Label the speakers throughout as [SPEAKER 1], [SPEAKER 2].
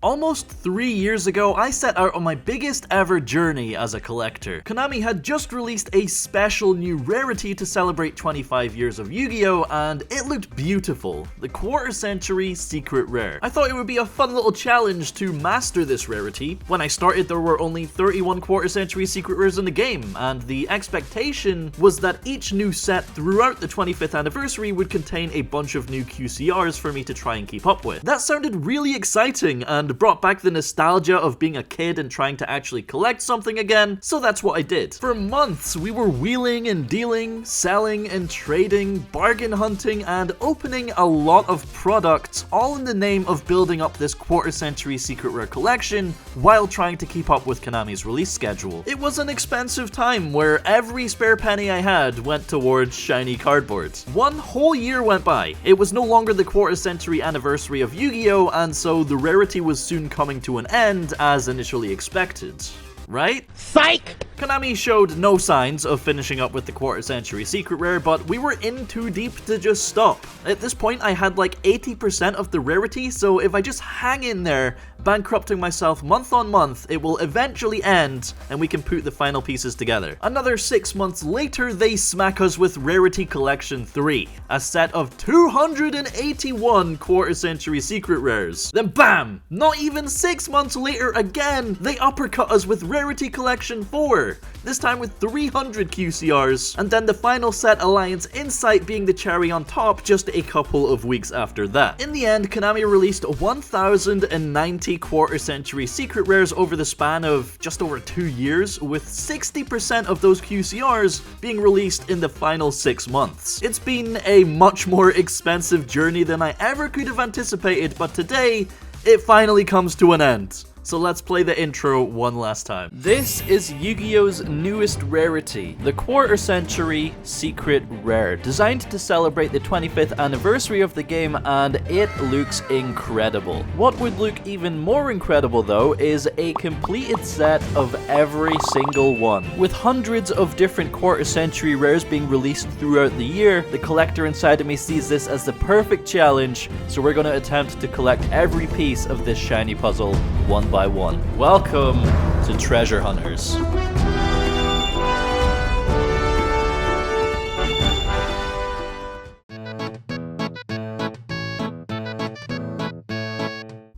[SPEAKER 1] Almost 3 years ago, I set out on my biggest ever journey as a collector. Konami had just released a special new rarity to celebrate 25 years of Yu-Gi-Oh! And it looked beautiful, the quarter century secret rare. I thought it would be a fun little challenge to master this rarity. When I started, there were only 31 quarter century secret rares in the game, and the expectation was that each new set throughout the 25th anniversary would contain a bunch of new QCRs for me to try and keep up with. That sounded really exciting and brought back the nostalgia of being a kid and trying to actually collect something again, so that's what I did. For months, we were wheeling and dealing, selling and trading, bargain hunting, and opening a lot of products, all in the name of building up this quarter century secret rare collection while trying to keep up with Konami's release schedule. It was an expensive time where every spare penny I had went towards shiny cardboard. One whole year went by. It was no longer the quarter century anniversary of Yu-Gi-Oh! And so the rarity was soon coming to an end as initially expected. Right?
[SPEAKER 2] Psych!
[SPEAKER 1] Konami showed no signs of finishing up with the quarter century secret rare, but we were in too deep to just stop. At this point, I had like 80% of the rarity, so if I just hang in there, bankrupting myself month on month, it will eventually end and we can put the final pieces together. Another 6 months later, they smack us with Rarity Collection 3, a set of 281 quarter century secret rares. Then bam! Not even 6 months later again, they uppercut us with Rarity Collection 4, this time with 300 QCRs, and then the final set, Alliance Insight, being the cherry on top just a couple of weeks after that. In the end, Konami released 1,090 quarter century secret rares over the span of just over 2 years, with 60% of those QCRs being released in the final 6 months. It's been a much more expensive journey than I ever could have anticipated, but today, it finally comes to an end. So let's play the intro one last time. This is Yu-Gi-Oh's newest rarity, the quarter century secret rare, designed to celebrate the 25th anniversary of the game, and it looks incredible. What would look even more incredible though is a completed set of every single one. With hundreds of different quarter century rares being released throughout the year, the collector inside of me sees this as the perfect challenge, so we're going to attempt to collect every piece of this shiny puzzle one by one. Welcome to Treasure Hunters.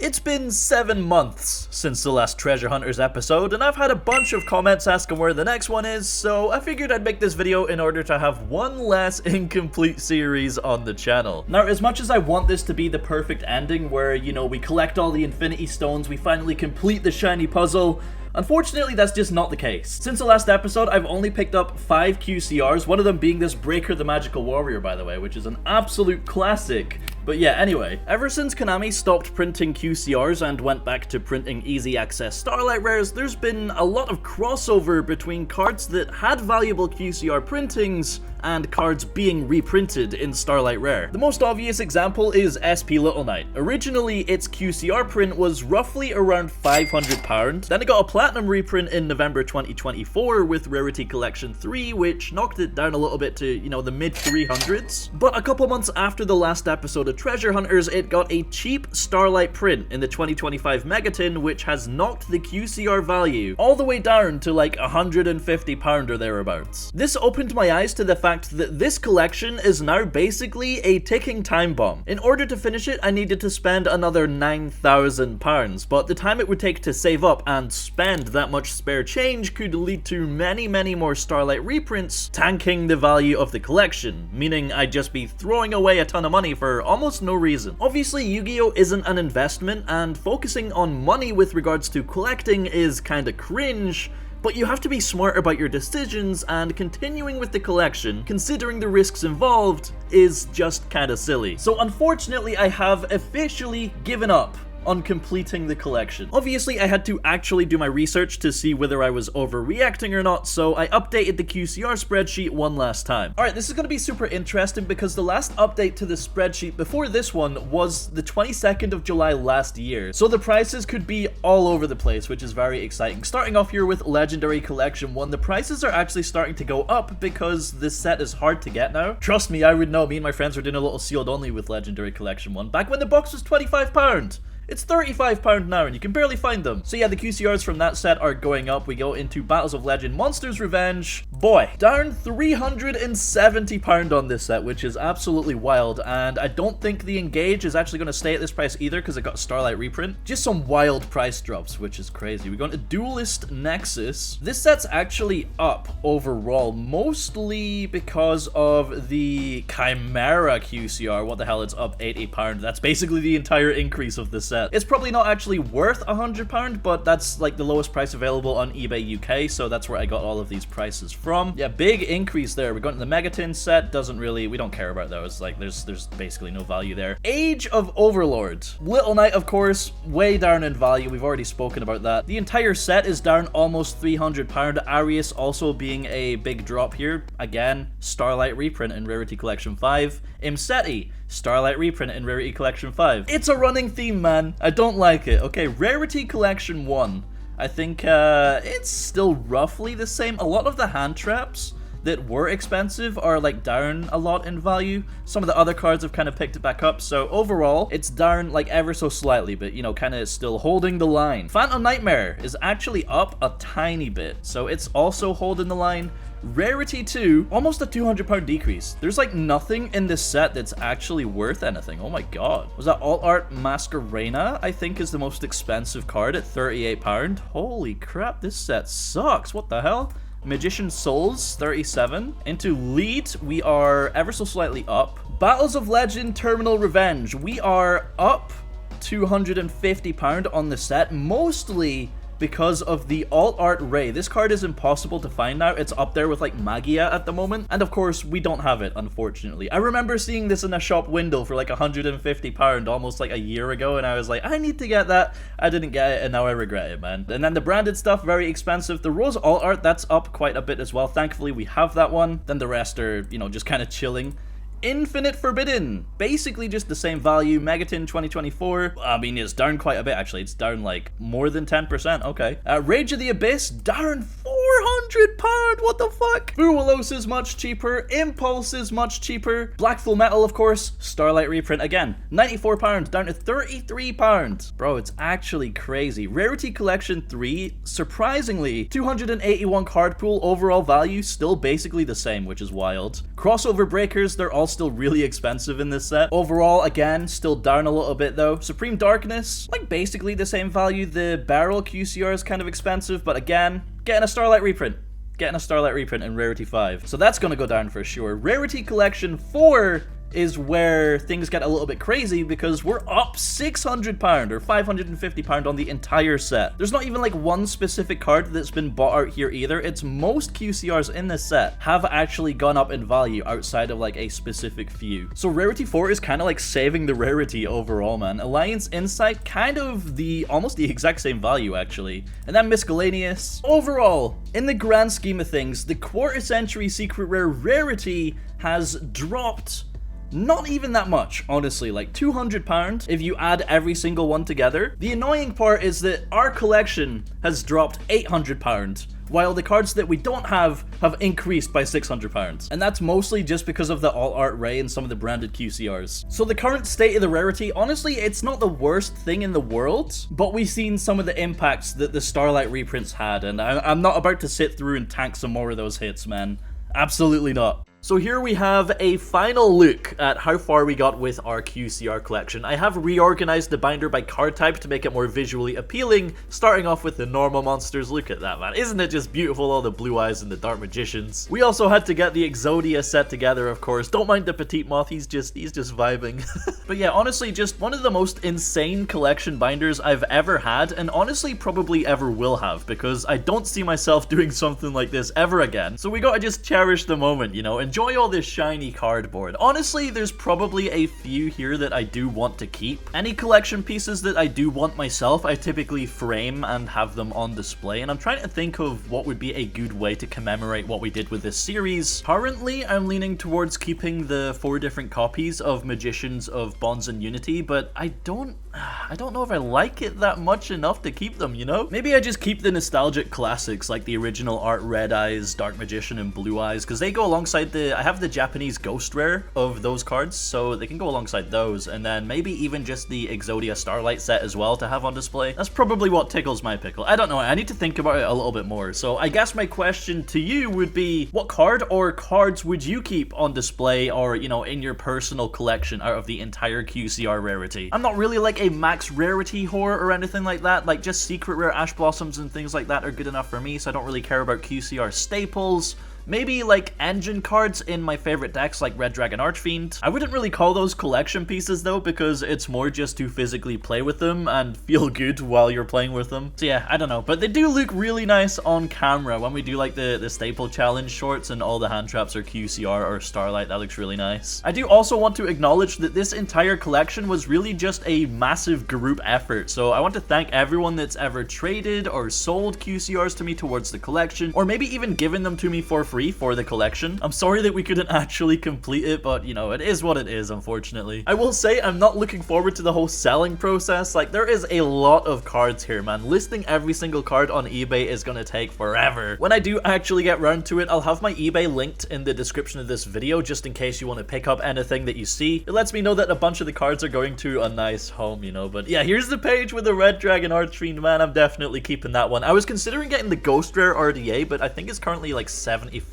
[SPEAKER 1] It's been 7 months since the last Treasure Hunters episode, and I've had a bunch of comments asking where the next one is, so I figured I'd make this video in order to have one less incomplete series on the channel. Now, as much as I want this to be the perfect ending where, you know, we collect all the Infinity Stones, we finally complete the shiny puzzle, unfortunately, that's just not the case. Since the last episode, I've only picked up 5 QCRs, one of them being this Breaker the Magical Warrior, by the way, which is an absolute classic. But yeah, anyway, ever since Konami stopped printing QCRs and went back to printing easy access Starlight Rares, there's been a lot of crossover between cards that had valuable QCR printings and cards being reprinted in Starlight Rare. The most obvious example is SP Little Knight. Originally, its QCR print was roughly around £500, then it got a platinum reprint in November 2024 with Rarity Collection 3, which knocked it down a little bit to, you know, the mid 300s. But a couple months after the last episode of Treasure Hunters, it got a cheap Starlight print in the 2025 Megaton, which has knocked the QCR value all the way down to like £150 or thereabouts. This opened my eyes to the fact that this collection is now basically a ticking time bomb. In order to finish it, I needed to spend another £9,000, but the time it would take to save up and spend that much spare change could lead to many more Starlight reprints, tanking the value of the collection, meaning I'd just be throwing away a ton of money for almost no reason. Obviously, Yu-Gi-Oh! Isn't an investment, and focusing on money with regards to collecting is kinda cringe, but you have to be smart about your decisions, and continuing with the collection, considering the risks involved, is just kinda silly. So unfortunately, I have officially given up on completing the collection. Obviously, I had to actually do my research to see whether I was overreacting or not, so I updated the QCR spreadsheet one last time. Alright, this is going to be super interesting because the last update to the spreadsheet before this one was the 22nd of July last year, so the prices could be all over the place, which is very exciting. Starting off here with Legendary Collection 1, the prices are actually starting to go up because this set is hard to get now. Trust me, I would know. Me and my friends were doing a little sealed only with Legendary Collection 1 back when the box was £25. It's £35 now, and you can barely find them. So yeah, the QCRs from that set are going up. We go into Battles of Legend Monsters Revenge. Boy, down £370 on this set, which is absolutely wild, and I don't think the Engage is actually going to stay at this price either, because it got a Starlight reprint. Just some wild price drops, which is crazy. We go into Duelist Nexus. This set's actually up overall, mostly because of the Chimera QCR. What the hell, it's up £80. That's basically the entire increase of this set. It's probably not actually worth £100, but that's like the lowest price available on eBay UK, so that's where I got all of these prices from. Yeah, big increase there. We're going to the Megatin set. Doesn't really, we don't care about those. Like, there's basically no value there. Age of Overlord. Little Knight, of course, way down in value. We've already spoken about that. The entire set is down almost £300. Arius also being a big drop here. Again, Starlight reprint in Rarity Collection 5. Imseti, Starlight reprint in Rarity Collection 5. It's a running theme, man. I don't like it. Okay, Rarity Collection 1. I think it's still roughly the same. A lot of the hand traps that were expensive are like down a lot in value. Some of the other cards have kind of picked it back up, so overall it's down like ever so slightly, but you know, kind of still holding the line. Phantom Nightmare is actually up a tiny bit, so it's also holding the line. Rarity 2, almost a £200 decrease. There's like nothing in this set that's actually worth anything. Oh my god. Was that Alt Art Masquerena, I think, is the most expensive card at £38. Holy crap, this set sucks. What the hell? Magician Souls, 37. Into Lead, we are ever so slightly up. Battles of Legend Terminal Revenge, we are up £250 on the set, mostly because of the Alt Art Ray. This card is impossible to find now. It's up there with like Magia at the moment, and of course we don't have it, unfortunately. I remember seeing this in a shop window for like £150 almost like a year ago, and I was like, I need to get that. I didn't get it, and now I regret it, man. And then the branded stuff, very expensive. The Rose Alt Art, that's up quite a bit as well. Thankfully we have that one. Then the rest are, you know, just kind of chilling. Infinite Forbidden, basically just the same value. Megatin 2024, I mean, it's down quite a bit, actually. It's down like more than 10%, okay. Rage of the Abyss, down £400, what the fuck? Fuelos is much cheaper, Impulse is much cheaper, Black Full Metal, of course, Starlight reprint again, £94, down to £33. Bro, it's actually crazy. Rarity Collection 3, surprisingly, 281 card pool, overall value, still basically the same, which is wild. Crossover Breakers, they're all still really expensive in this set. Overall, again, still down a little bit though. Supreme Darkness, like basically the same value. The Barrel QCR is kind of expensive, but again, getting a Starlight reprint. Getting a Starlight reprint in Rarity 5. So that's gonna go down for sure. Rarity Collection 4 is where things get a little bit crazy, because we're up £600 or £550 on the entire set. There's not even like one specific card that's been bought out here either. It's most QCRs in this set have actually gone up in value outside of like a specific few. So Rarity 4 is kind of like saving the rarity overall, man. Alliance Insight, kind of almost the exact same value actually. And then Miscellaneous. Overall, in the grand scheme of things, the quarter century secret rare rarity has dropped not even that much, honestly, like £200 if you add every single one together. The annoying part is that our collection has dropped £800, while the cards that we don't have increased by £600. And that's mostly just because of the Alt Art Ray and some of the branded QCRs. So the current state of the rarity, honestly, it's not the worst thing in the world, but we've seen some of the impacts that the Starlight reprints had, and I'm not about to sit through and tank some more of those hits, man. Absolutely not. So here we have a final look at how far we got with our QCR collection. I have reorganized the binder by card type to make it more visually appealing, starting off with the normal monsters. Look at that, man. Isn't it just beautiful, all the blue eyes and the dark magicians? We also had to get the Exodia set together, of course. Don't mind the Petite Moth, he's just vibing. But yeah, honestly, just one of the most insane collection binders I've ever had, and honestly probably ever will have, because I don't see myself doing something like this ever again. So we gotta just cherish the moment, you know, enjoy all this shiny cardboard. Honestly, there's probably a few here that I do want to keep. Any collection pieces that I do want myself, I typically frame and have them on display, and I'm trying to think of what would be a good way to commemorate what we did with this series. Currently, I'm leaning towards keeping the 4 different copies of Magicians of Bonds and Unity, but I don't I don't know if I like it that much enough to keep them, you know? Maybe I just keep the nostalgic classics like the original art Red Eyes, Dark Magician, and Blue Eyes, because they go alongside I have the Japanese Ghost Rare of those cards, so they can go alongside those, and then maybe even just the Exodia Starlight set as well to have on display. That's probably what tickles my pickle. I don't know, I need to think about it a little bit more. So I guess my question to you would be, what card or cards would you keep on display or, you know, in your personal collection out of the entire QCR rarity? I'm not really like a max rarity whore or anything like that. Like, just secret rare Ash Blossoms and things like that are good enough for me, so I don't really care about QCR staples. Maybe like engine cards in my favorite decks like Red Dragon Archfiend. I wouldn't really call those collection pieces though, because it's more just to physically play with them and feel good while you're playing with them. So yeah, I don't know, but they do look really nice on camera when we do like the staple challenge shorts and all the hand traps are QCR or Starlight. That looks really nice. I do also want to acknowledge that this entire collection was really just a massive group effort. So I want to thank everyone that's ever traded or sold QCRs to me towards the collection, or maybe even given them to me for free for the collection. I'm sorry that we couldn't actually complete it, but you know, it is what it is, unfortunately. I will say I'm not looking forward to the whole selling process. Like, there is a lot of cards here, man. Listing every single card on eBay is gonna take forever. When I do actually get round to it, I'll have my eBay linked in the description of this video, just in case you want to pick up anything that you see. It lets me know that a bunch of the cards are going to a nice home, you know. But yeah, here's the page with the Red Dragon Archfiend, man. I'm definitely keeping that one. I was considering getting the Ghost Rare RDA, but I think it's currently like £75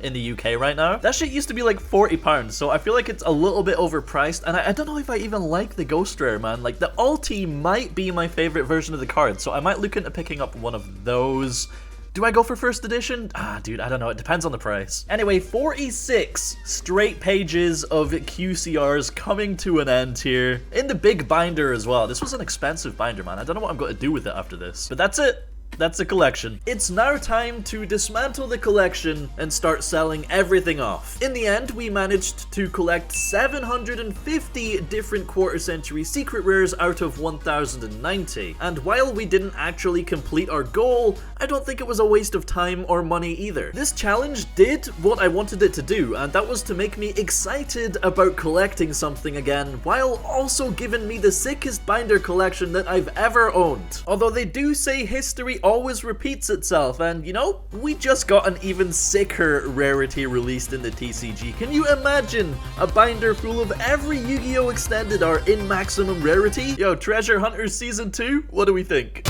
[SPEAKER 1] in the UK right now. That shit used to be like £40, so I feel like it's a little bit overpriced, and I don't know if I even like the Ghost Rare, man. Like, the Ulti might be my favorite version of the card, so I might look into picking up one of those. Do I go for first edition? Dude, I don't know. It depends on the price. Anyway, 46 straight pages of QCRs coming to an end here. In the big binder as well. This was an expensive binder, man. I don't know what I'm going to do with it after this. But that's it. That's the collection. It's now time to dismantle the collection and start selling everything off. In the end, we managed to collect 750 different quarter-century secret rares out of 1090. And while we didn't actually complete our goal, I don't think it was a waste of time or money either. This challenge did what I wanted it to do, and that was to make me excited about collecting something again, while also giving me the sickest binder collection that I've ever owned. Although they do say history always repeats itself, and you know, we just got an even sicker rarity released in the TCG. Can you imagine a binder full of every Yu-Gi-Oh! Extended art in maximum rarity? Yo, Treasure Hunters Season 2, what do we think?